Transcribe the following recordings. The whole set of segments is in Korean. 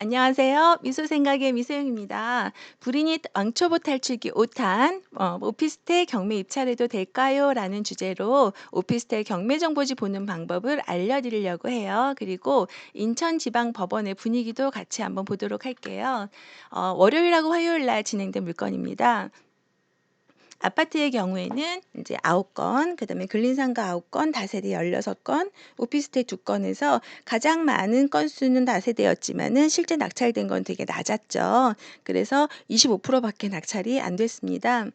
안녕하세요. 미소생각의 미소영입니다. 불이닛 왕초보 탈출기 5탄 오피스텔 경매 입찰해도 될까요? 라는 주제로 오피스텔 경매 정보지 보는 방법을 알려드리려고 해요. 그리고 인천지방법원의 분위기도 같이 한번 보도록 할게요. 월요일하고 화요일 날 진행된 물건입니다. 아파트의 경우에는 이제 9건, 그다음에 근린상가 9건, 다세대 16건, 오피스텔 2건에서 가장 많은 건수는 다세대였지만은 실제 낙찰된 건 되게 낮았죠. 그래서 25%밖에 낙찰이 안 됐습니다.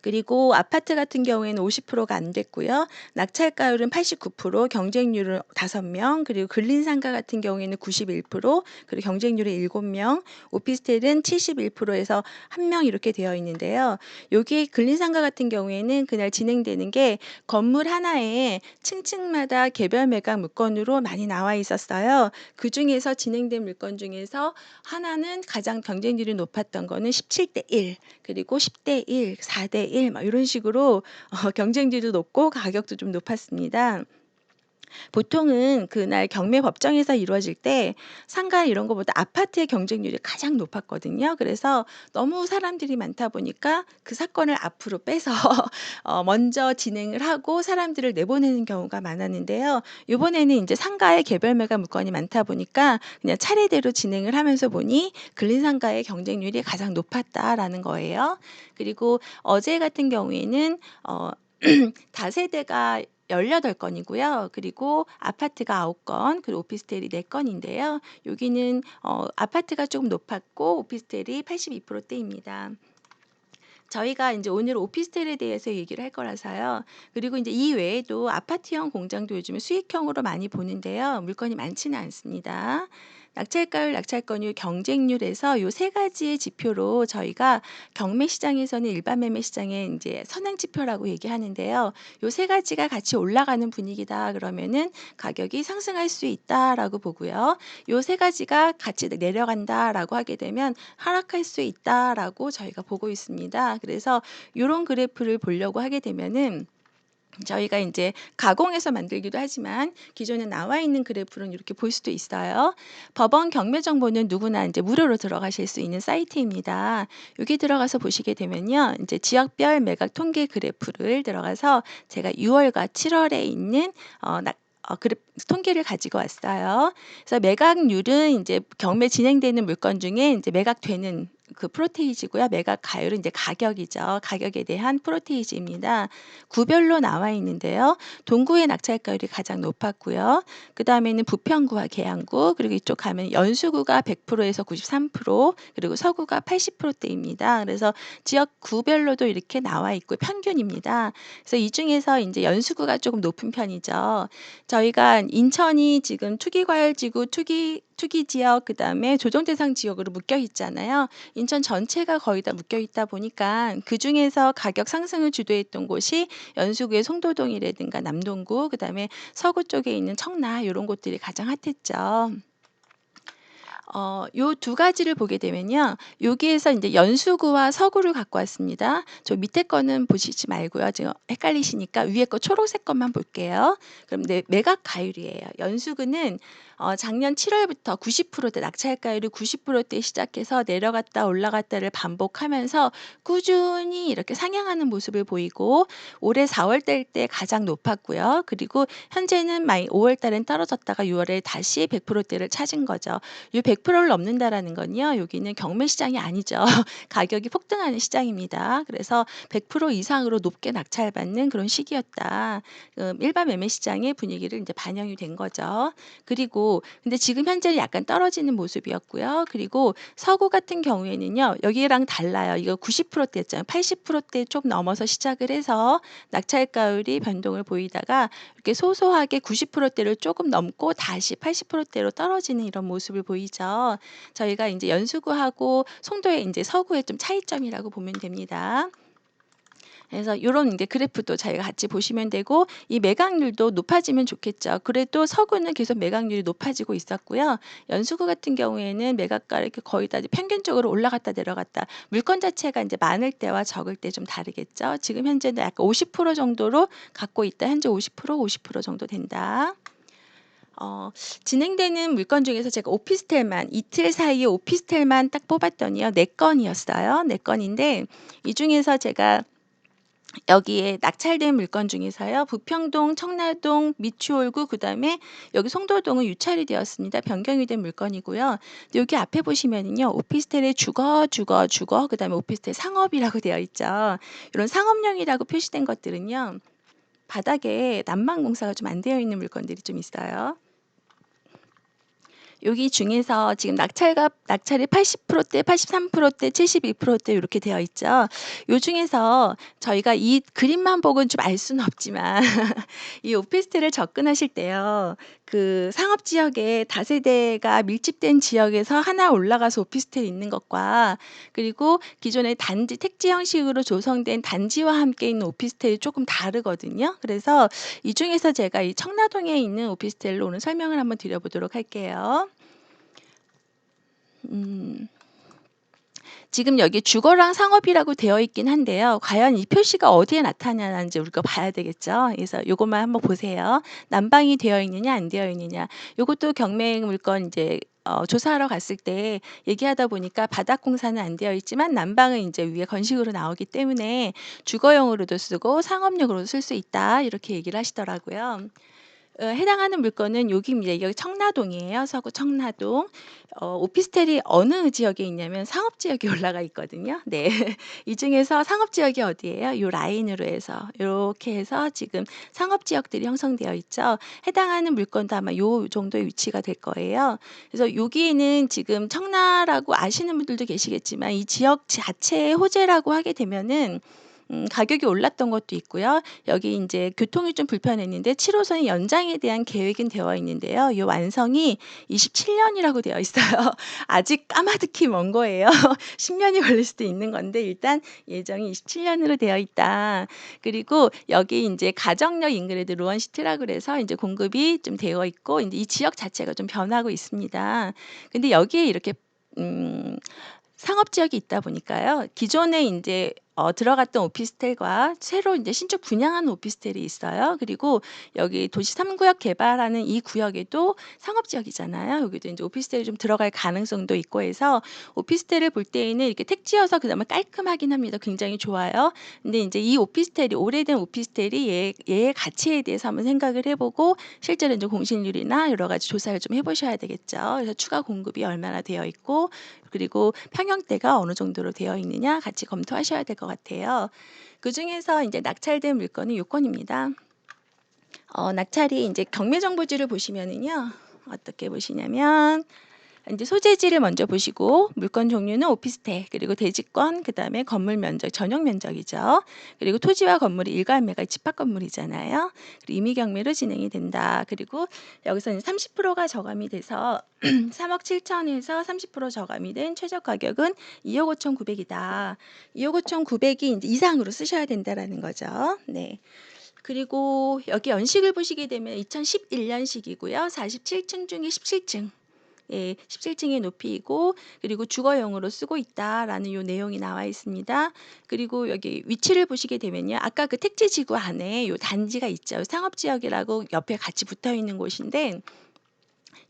그리고 아파트 같은 경우에는 50%가 안 됐고요. 낙찰가율은 89%, 경쟁률은 5명, 그리고 근린상가 같은 경우에는 91%, 그리고 경쟁률은 7명, 오피스텔은 71%에서 1명 이렇게 되어 있는데요. 여기 근린상가 같은 경우에는 그날 진행되는 게 건물 하나에 층층마다 개별 매각 물건으로 많이 나와 있었어요. 그 중에서 진행된 물건 중에서 하나는 가장 경쟁률이 높았던 거는 17대 1, 그리고 10대 1, 4대 1, 막 이런 식으로 경쟁률도 높고 가격도 좀 높았습니다. 보통은 그날 경매 법정에서 이루어질 때 상가 이런 거보다 아파트의 경쟁률이 가장 높았거든요. 그래서 너무 사람들이 많다 보니까 그 사건을 앞으로 빼서 먼저 진행을 하고 사람들을 내보내는 경우가 많았는데요. 이번에는 이제 상가의 개별 매각 물건이 많다 보니까 그냥 차례대로 진행을 하면서 보니 근린상가의 경쟁률이 가장 높았다라는 거예요. 그리고 어제 같은 경우에는 다세대가 18건이고요. 그리고 아파트가 9건, 그리고 오피스텔이 4건인데요. 여기는 아파트가 조금 높았고 오피스텔이 82%대입니다. 저희가 이제 오늘 오피스텔에 대해서 얘기를 할 거라서요. 그리고 이제 이 외에도 아파트형 공장도 요즘에 수익형으로 많이 보는데요. 물건이 많지는 않습니다. 낙찰가율, 낙찰권율, 경쟁률에서 요 세 가지의 지표로 저희가 경매 시장에서는 일반 매매 시장의 이제 선행 지표라고 얘기하는데요. 요 세 가지가 같이 올라가는 분위기다 그러면은 가격이 상승할 수 있다라고 보고요. 요 세 가지가 같이 내려간다라고 하게 되면 하락할 수 있다라고 저희가 보고 있습니다. 그래서 요런 그래프를 보려고 하게 되면은 저희가 이제 가공해서 만들기도 하지만 기존에 나와 있는 그래프는 이렇게 볼 수도 있어요. 법원 경매 정보는 누구나 이제 무료로 들어가실 수 있는 사이트입니다. 여기 들어가서 보시게 되면요. 이제 지역별 매각 통계 그래프를 들어가서 제가 6월과 7월에 있는 그래 통계를 가지고 왔어요. 그래서 매각률은 이제 경매 진행되는 물건 중에 이제 매각되는 그 프로테이지고요. 매각 가율은 이제 가격이죠. 가격에 대한 프로테이지입니다. 구별로 나와 있는데요. 동구의 낙찰가율이 가장 높았고요. 그 다음에는 부평구와 계양구, 그리고 이쪽 가면 연수구가 100%에서 93%, 그리고 서구가 80%대입니다. 그래서 지역 구별로도 이렇게 나와 있고 평균입니다. 그래서 이 중에서 이제 연수구가 조금 높은 편이죠. 저희가 인천이 지금 투기과열지구 투기 지역 그다음에 조정 대상 지역으로 묶여 있잖아요. 인천 전체가 거의 다 묶여 있다 보니까 그중에서 가격 상승을 주도했던 곳이 연수구의 송도동이라든가 남동구, 그다음에 서구 쪽에 있는 청라 이런 곳들이 가장 핫했죠. 요 두 가지를 보게 되면요. 여기에서 이제 연수구와 서구를 갖고 왔습니다. 저 밑에 거는 보시지 말고요. 지금 헷갈리시니까 위에 거 초록색 것만 볼게요. 그럼 네, 매각 가율이에요. 연수구는 작년 7월부터 90%대 낙찰가율이 90%대 시작해서 내려갔다 올라갔다를 반복하면서 꾸준히 이렇게 상향하는 모습을 보이고 올해 4월 달 때 가장 높았고요. 그리고 현재는 5월 달엔 떨어졌다가 6월에 다시 100%대를 찾은 거죠. 이 100%를 넘는다라는 건요. 여기는 경매 시장이 아니죠. 가격이 폭등하는 시장입니다. 그래서 100% 이상으로 높게 낙찰받는 그런 시기였다. 일반 매매 시장의 분위기를 이제 반영이 된 거죠. 그리고 근데 지금 현재는 약간 떨어지는 모습이었고요. 그리고 서구 같은 경우에는요. 여기랑 달라요. 이거 90%대였잖아요. 80%대 좀 넘어서 시작을 해서 낙찰가율이 변동을 보이다가 이렇게 소소하게 90%대를 조금 넘고 다시 80%대로 떨어지는 이런 모습을 보이죠. 저희가 이제 연수구하고 송도의 이제 서구의 좀 차이점이라고 보면 됩니다. 그래서 요런 이제 그래프도 저희가 같이 보시면 되고 이 매각률도 높아지면 좋겠죠. 그래도 서구는 계속 매각률이 높아지고 있었고요. 연수구 같은 경우에는 매각가 이렇게 거의 다 평균적으로 올라갔다 내려갔다. 물건 자체가 이제 많을 때와 적을 때 좀 다르겠죠. 지금 현재는 약간 50% 정도로 갖고 있다. 현재 50% 정도 된다. 어 진행되는 물건 중에서 제가 오피스텔만 이틀 사이에 오피스텔만 딱 뽑았더니요. 4 건이었어요. 4 건인데 이 중에서 제가 여기에 낙찰된 물건 중에서요. 부평동, 청라동, 미추홀구 그다음에 여기 송도동은 유찰이 되었습니다. 변경이 된 물건이고요. 근데 여기 앞에 보시면은요. 오피스텔의 주거, 주거, 주거 그다음에 오피스텔 상업이라고 되어 있죠. 이런 상업용이라고 표시된 것들은요. 바닥에 난방 공사가 좀 안 되어 있는 물건들이 좀 있어요. 여기 중에서 지금 낙찰이 80%대, 83%대, 72%대 이렇게 되어 있죠. 요 중에서 저희가 이 그림만 보고는 좀 알 수는 없지만 이 오피스텔을 접근하실 때요. 그 상업 지역에 다세대가 밀집된 지역에서 하나 올라가서 오피스텔이 있는 것과 그리고 기존의 단지 택지 형식으로 조성된 단지와 함께 있는 오피스텔이 조금 다르거든요. 그래서 이 중에서 제가 이 청라동에 있는 오피스텔로 오늘 설명을 한번 드려보도록 할게요. 음. 지금 여기 주거랑 상업이라고 되어 있긴 한데요. 과연 이 표시가 어디에 나타나는지 우리가 봐야 되겠죠. 그래서 요것만 한번 보세요. 난방이 되어 있느냐 안 되어 있느냐. 요것도 경매 물건 이제 조사하러 갔을 때 얘기하다 보니까 바닥 공사는 안 되어 있지만 난방은 이제 위에 건식으로 나오기 때문에 주거용으로도 쓰고 상업용으로도 쓸 수 있다. 이렇게 얘기를 하시더라고요. 해당하는 물건은 여기입니다. 여기 청라동이에요. 서구 청라동. 오피스텔이 어느 지역에 있냐면 상업 지역에 올라가 있거든요. 네. 이 중에서 상업 지역이 어디예요? 요 라인으로 해서 요렇게 해서 지금 상업 지역들이 형성되어 있죠. 해당하는 물건도 아마 요 정도의 위치가 될 거예요. 그래서 여기는 지금 청라라고 아시는 분들도 계시겠지만 이 지역 자체의 호재라고 하게 되면은 가격이 올랐던 것도 있고요. 여기 인제 교통이 좀 불편했는데 7 호선의 연장에 대한 계획은 되어 있는데요. 이 완성이 27 년이라고 되어 있어요. 아직 까마득히 먼 거예요. 10 년이 걸릴 수도 있는 건데 일단 예정이 27 년으로 되어 있다. 그리고 여기 인제 가정역 인근에도 루원시티라 그래서 인제 공급이 좀 되어 있고 인제 이 지역 자체가 좀 변하고 있습니다. 근데 여기에 이렇게 음 상업 지역이 있다 보니까요. 기존에 인제 들어갔던 오피스텔과 새로 인제 신축 분양한 오피스텔이 있어요. 그리고 여기 도시 3 구역 개발하는 이 구역에도 상업 지역이잖아요. 여기도 인제 오피스텔이 좀 들어갈 가능성도 있고 해서 오피스텔을 볼 때에는 이렇게 택지여서 그나마 깔끔하긴 합니다. 굉장히 좋아요. 근데 인제 이 오피스텔이 오래된 오피스텔이 얘의 가치에 대해서 한번 생각을 해 보고 실제로 인제 공실률이나 여러 가지 조사를 좀 해 보셔야 되겠죠. 그래서 추가 공급이 얼마나 되어 있고 그리고 평형대가 어느 정도로 되어 있느냐 같이 검토하셔야 될 것 같아요. 그중에서 인제 낙찰된 물건은 요 건입니다. 낙찰이 인제 경매 정보지를 보시면은요. 어떻게 보시냐면 인제 소재지를 먼저 보시고 물건 종류는 오피스텔 그리고 대지권 그다음에 건물 면적 전용 면적이죠. 그리고 토지와 건물이 일괄매가 집합 건물이잖아요. 그리고 임의 경매로 진행이 된다. 그리고 여기서는 30%가 저감이 돼서 3억 7천에서 30% 저감이 된 최저 가격은 2억 5천9백 이다. 2억 5천9백이 인제 이상으로 쓰셔야 된다라는 거죠. 네. 그리고 여기 연식을 보시게 되면 2011 년식이고요. 47층 중에 17층. 예, 17층의 높이이고 그리고 주거용으로 쓰고 있다라는 요 내용이 나와 있습니다. 그리고 여기 위치를 보시게 되면요. 아까 그 택지 지구 안에 요 단지가 있죠. 상업 지역이라고 옆에 같이 붙어 있는 곳인데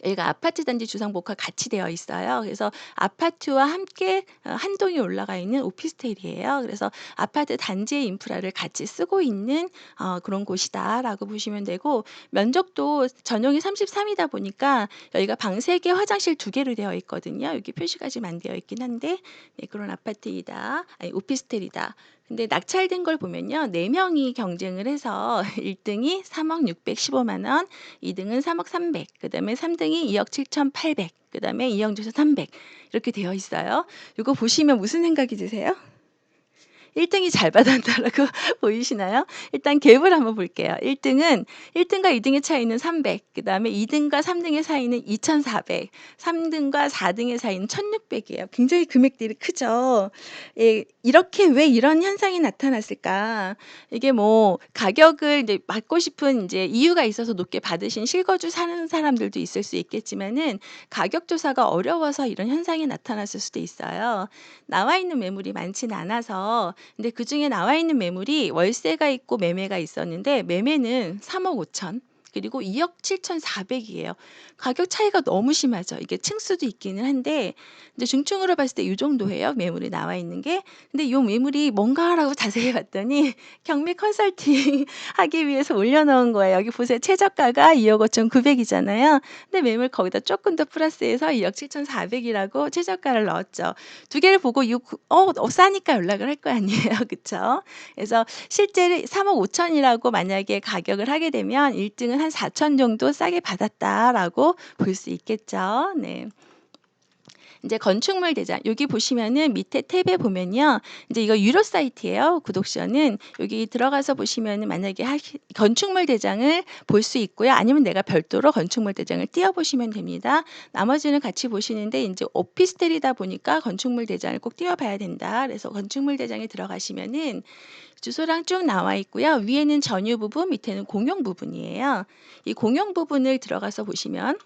여기가 아파트 단지 주상복합 같이 되어 있어요. 그래서 아파트와 함께 한 동이 올라가 있는 오피스텔이에요. 그래서 아파트 단지의 인프라를 같이 쓰고 있는 그런 곳이다라고 보시면 되고 면적도 전용이 33이다 보니까 여기가 방 3개, 화장실 2개로 되어 있거든요. 여기 표시가 지금 안 되어 있긴 한데 네, 그런 아파트이다. 아니 오피스텔이다. 근데 낙찰된 걸 보면요. 4명이 경쟁을 해서 1등이 3억 615만 원, 2등은 3억 300, 그다음에 3등이 2억 7,800, 그다음에 2억 300 이렇게 되어 있어요. 이거 보시면 무슨 생각이 드세요? 1등이 잘 받았다라고 보이시나요? 일단 갭을 한번 볼게요. 1등과 2등의 차이는 300, 그다음에 2등과 3등의 사이는 2,400, 3등과 4등의 사이는 1,600이에요. 굉장히 금액들이 크죠. 예, 이렇게 왜 이런 현상이 나타났을까? 이게 뭐 가격을 이제 받고 싶은 이제 이유가 있어서 높게 받으신 실거주 사는 사람들도 있을 수 있겠지만은 가격 조사가 어려워서 이런 현상이 나타났을 수도 있어요. 나와 있는 매물이 많지는 않아서 근데 그중에 나와 있는 매물이 월세가 있고 매매가 있었는데 매매는 3억 5천 그리고 2억 7,400이에요. 가격 차이가 너무 심하죠. 이게 층수도 있기는 한데 이제 중층으로 봤을 때 이 정도예요. 매물이 나와 있는 게. 근데 이 매물이 뭔가라고 자세히 봤더니 경매 컨설팅 하기 위해서 올려놓은 거예요. 여기 보세요. 최저가가 2억 5,900이잖아요. 근데 매물 거기다 조금 더 플러스해서 2억 7,400이라고 최저가를 넣었죠. 두 개를 보고 싸니까 연락을 할 거 아니에요. 그쵸? 그래서 실제 3억 5천이라고 만약에 가격을 하게 되면 1등은 한 4천 정도 싸게 받았다라고 볼 수 있겠죠. 네. 이제 건축물 대장 여기 보시면은 밑에 탭에 보면요. 이제 이거 유료 사이트예요. 구독션은 여기 들어가서 보시면은 만약에 건축물 대장을 볼 수 있고요. 아니면 내가 별도로 건축물 대장을 띄워 보시면 됩니다. 나머지는 같이 보시는데 이제 오피스텔이다 보니까 건축물 대장을 꼭 띄워 봐야 된다. 그래서 건축물 대장에 들어가시면은 주소랑 쭉 나와 있고요. 위에는 전유 부분, 밑에는 공용 부분이에요. 이 공용 부분을 들어가서 보시면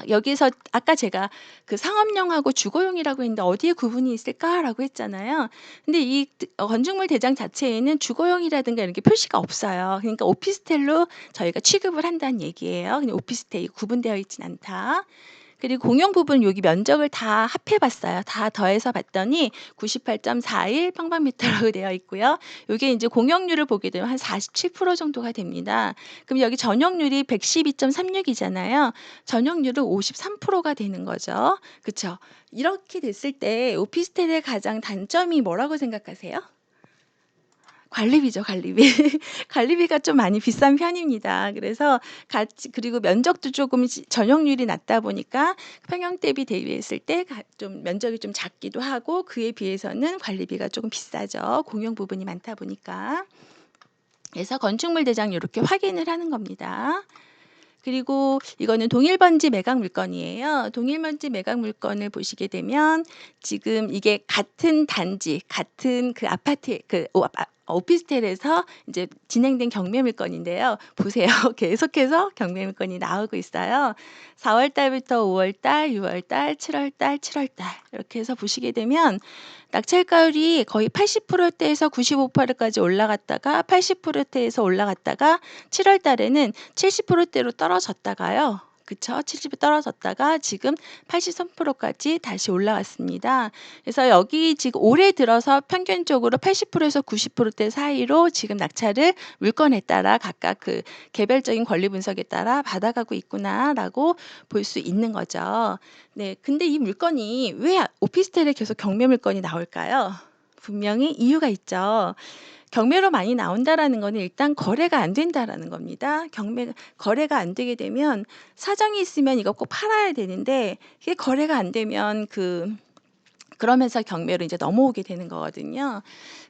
여기서 아까 제가 그 상업용하고 주거용이라고 했는데 어디에 구분이 있을까라고 했잖아요. 근데 이 건축물 대장 자체에는 주거용이라든가 이런 게 표시가 없어요. 그러니까 오피스텔로 저희가 취급을 한다는 얘기예요. 근데 오피스텔이 구분되어 있진 않다. 그리고 공용 부분 여기 면적을 다 합해 봤어요. 다 더해서 봤더니 98.41 평방미터라고 되어 있고요. 요게 이제 공용률을 보게 되면 한 47% 정도가 됩니다. 그럼 여기 전용률이 112.36이잖아요. 전용률은 53%가 되는 거죠. 그쵸? 이렇게 됐을 때 오피스텔의 가장 단점이 뭐라고 생각하세요? 관리비죠, 관리비. 관리비가 좀 많이 비싼 편입니다. 그래서 그리고 면적도 조금 전용률이 낮다 보니까 평형 대비 대비했을 때 좀 면적이 좀 작기도 하고 그에 비해서는 관리비가 조금 비싸죠. 공용 부분이 많다 보니까. 그래서 건축물 대장 이렇게 확인을 하는 겁니다. 그리고 이거는 동일번지 매각 물건이에요. 동일번지 매각 물건을 보시게 되면 지금 이게 같은 단지, 같은 그 아파트, 오피스텔에서 이제 진행된 경매 물건인데요. 보세요. 계속해서 경매 물건이 나오고 있어요. 4월 달부터 5월 달, 6월 달, 7월 달, 7월 달 이렇게 해서 보시게 되면 낙찰가율이 거의 80%대에서 95%까지 올라갔다가 80%대에서 올라갔다가 7월 달에는 70%대로 떨어졌다가요. 그쵸? 70이 떨어졌다가 지금 83%까지 다시 올라왔습니다. 그래서 여기 지금 올해 들어서 평균적으로 80%에서 90%대 사이로 지금 낙찰을 물건에 따라 각각 그 개별적인 권리 분석에 따라 받아가고 있구나라고 볼 수 있는 거죠. 네, 근데 이 물건이 왜 오피스텔에 계속 경매 물건이 나올까요? 분명히 이유가 있죠. 경매로 많이 나온다라는 거는 일단 거래가 안 된다라는 겁니다. 거래가 안 되게 되면 사정이 있으면 이거 꼭 팔아야 되는데 이게 거래가 안 되면 그러면서 경매로 이제 넘어오게 되는 거거든요.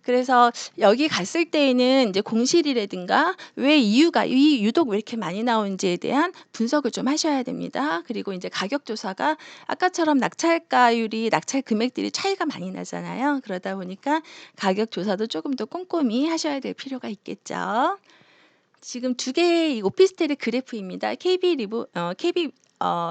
그래서 여기 갔을 때에는 이제 공실이라든가 왜 이유가 유독 왜 이렇게 많이 나오는지에 대한 분석을 좀 하셔야 됩니다. 그리고 이제 가격 조사가 아까처럼 낙찰가율이 낙찰 금액들이 차이가 많이 나잖아요. 그러다 보니까 가격 조사도 조금 더 꼼꼼히 하셔야 될 필요가 있겠죠. 지금 두 개의 오피스텔의 그래프입니다. KB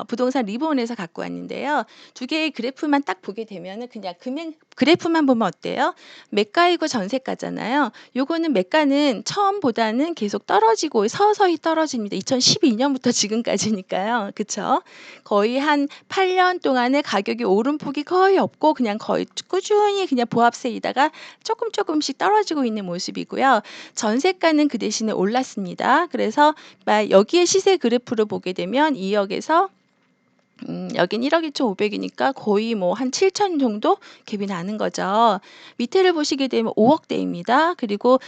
부동산 리본에서 갖고 왔는데요. 두 개의 그래프만 딱 보게 되면은 그냥 금액 그래프만 보면 어때요? 매가이고 전세가잖아요. 요거는 매가는 처음보다는 계속 떨어지고 서서히 떨어집니다. 2012년부터 지금까지니까요. 그쵸? 거의 한 8년 동안에 가격이 오름폭이 거의 없고 그냥 거의 꾸준히 그냥 보합세이다가 조금씩 떨어지고 있는 모습이고요. 전세가는 그 대신에 올랐습니다. 그래서 여기에 시세 그래프를 보게 되면 2억에서 여긴 1억 2,500이니까 거의 뭐 한 7천 정도 갭이 나는 거죠. 밑에를 보시게 되면 5억대입니다. 그리고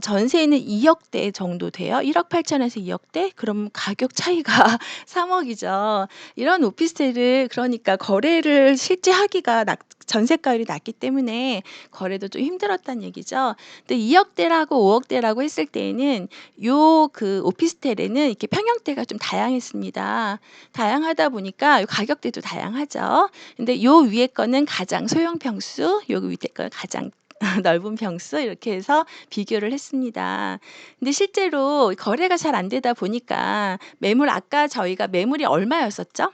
전세는 2억대 정도 돼요. 1억 8천에서 2억대? 그럼 가격 차이가 3억이죠. 이런 오피스텔을 그러니까 거래를 실제 하기가 전세가율이 낮기 때문에 거래도 좀 힘들었다는 얘기죠. 근데 2억대라고 5억대라고 했을 때에는 그 오피스텔에는 이렇게 평형대가 좀 다양했습니다. 다양하다 보니까 가격대도 다양하죠. 근데 요 위에 거는 가장 소형 평수, 요 밑에 거는 가장 넓은 평수 이렇게 해서 비교를 했습니다. 근데 실제로 거래가 잘 안 되다 보니까 아까 저희가 매물이 얼마였었죠?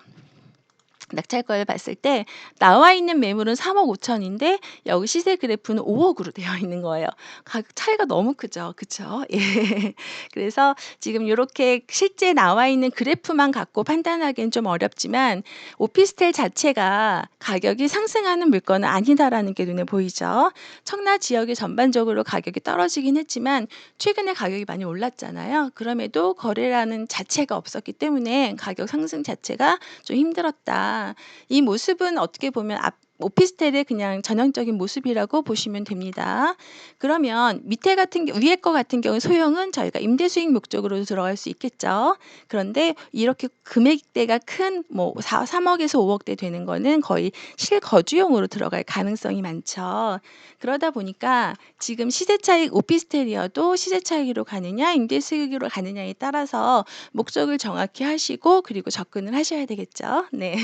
낙찰가를 봤을 때 나와 있는 매물은 3억 5천인데 여기 시세 그래프는 5억으로 되어 있는 거예요. 가격 차이가 너무 크죠. 그쵸? 예. 그래서 지금 요렇게 실제 나와 있는 그래프만 갖고 판단하기엔 좀 어렵지만 오피스텔 자체가 가격이 상승하는 물건은 아니다라는 게 눈에 보이죠. 청라 지역이 전반적으로 가격이 떨어지긴 했지만 최근에 가격이 많이 올랐잖아요. 그럼에도 거래라는 자체가 없었기 때문에 가격 상승 자체가 좀 힘들었다. 이 모습은 어떻게 보면 오피스텔의 그냥 전형적인 모습이라고 보시면 됩니다. 그러면 밑에 같은 위에 거 같은 경우 소형은 저희가 임대 수익 목적으로 들어갈 수 있겠죠. 그런데 이렇게 금액대가 큰 뭐 3억에서 5억대 되는 거는 거의 실거주용으로 들어갈 가능성이 많죠. 그러다 보니까 지금 시세 차익 오피스텔이어도 시세 차익으로 가느냐 임대 수익으로 가느냐에 따라서 목적을 정확히 하시고 그리고 접근을 하셔야 되겠죠. 네.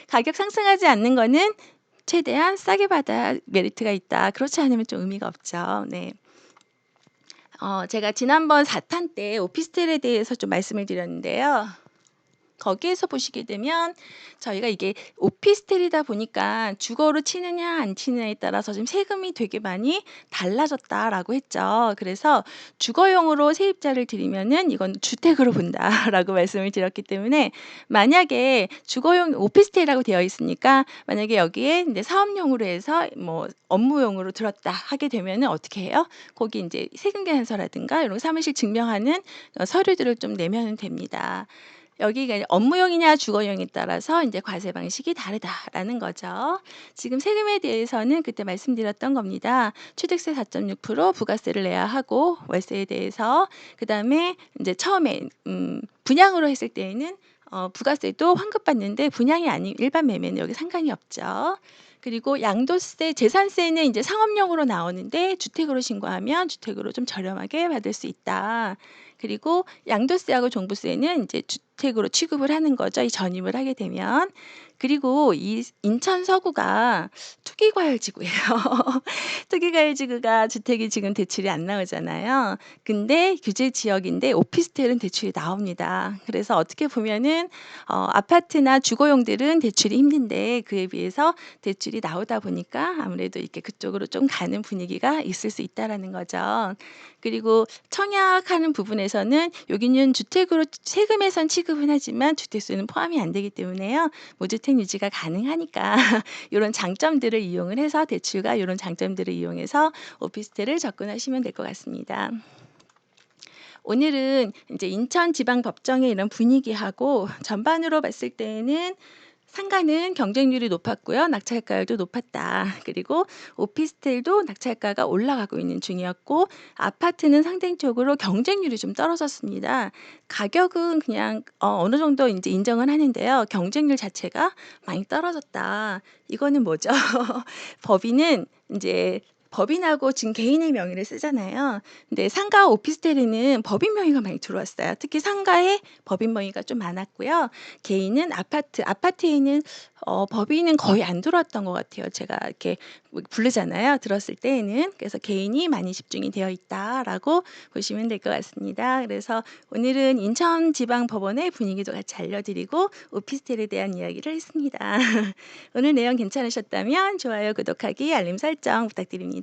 가격 상승하지 않는 거는 최대한 싸게 받아야 메리트가 있다. 그렇지 않으면 좀 의미가 없죠. 네. 제가 지난번 4탄 때 오피스텔에 대해서 좀 말씀을 드렸는데요. 거기에서 보시게 되면 저희가 이게 오피스텔이다 보니까 주거로 치느냐 안 치느냐에 따라서 좀 세금이 되게 많이 달라졌다라고 했죠. 그래서 주거용으로 세입자를 들이면은 이건 주택으로 본다라고 말씀을 드렸기 때문에 만약에 주거용 오피스텔이라고 되어 있으니까 만약에 여기에 이제 사업용으로 해서 뭐 업무용으로 들었다 하게 되면은 어떻게 해요? 거기 이제 세금 계산서라든가 이런 사무실 증명하는 서류들을 좀 내면은 됩니다. 여기가 업무용이냐 주거용에 따라서 이제 과세 방식이 다르다라는 거죠. 지금 세금에 대해서는 그때 말씀드렸던 겁니다. 취득세 4.6%, 부가세를 내야 하고 월세에 대해서 그다음에 이제 처음에 분양으로 했을 때에는 부가세도 환급받는데 분양이 아닌 일반 매매는 여기 상관이 없죠. 그리고 양도세, 재산세는 이제 상업용으로 나오는데 주택으로 신고하면 주택으로 좀 저렴하게 받을 수 있다. 그리고 양도세하고 종부세는 이제 주택으로 취급을 하는 거죠. 이 전입을 하게 되면. 그리고 이 인천 서구가 투기과열지구예요. 투기과열지구가 주택이 지금 대출이 안 나오잖아요. 근데 규제 지역인데 오피스텔은 대출이 나옵니다. 그래서 어떻게 보면은 아파트나 주거용들은 대출이 힘든데 그에 비해서 대출이 나오다 보니까 아무래도 이렇게 그쪽으로 좀 가는 분위기가 있을 수 있다라는 거죠. 그리고 청약하는 부분에서는 여기는 주택으로 세금에선 취급은 하지만 주택수는 포함이 안 되기 때문에요. 무주택 유지가 가능하니까 이런 장점들을 이용을 해서 대출과 이런 장점들을 이용해서 오피스텔을 접근하시면 될 것 같습니다. 오늘은 이제 인천지방법정의 이런 분위기하고 전반으로 봤을 때는 상가는 경쟁률이 높았고요. 낙찰가율도 높았다. 그리고 오피스텔도 낙찰가가 올라가고 있는 중이었고 아파트는 상대적으로 경쟁률이 좀 떨어졌습니다. 가격은 그냥 어느 정도 이제 인정은 하는데요. 경쟁률 자체가 많이 떨어졌다. 이거는 뭐죠? 법인은 이제 법인하고 지금 개인의 명의를 쓰잖아요. 근데 상가 오피스텔에는 법인 명의가 많이 들어왔어요. 특히 상가에 법인 명의가 좀 많았고요. 개인은 아파트에는 법인은 거의 안 들어왔던 것 같아요. 제가 이렇게 부르잖아요. 들었을 때에는. 그래서 개인이 많이 집중이 되어 있다라고 보시면 될 것 같습니다. 그래서 오늘은 인천지방법원의 분위기도 같이 알려드리고 오피스텔에 대한 이야기를 했습니다. 오늘 내용 괜찮으셨다면 좋아요, 구독하기, 알림 설정 부탁드립니다.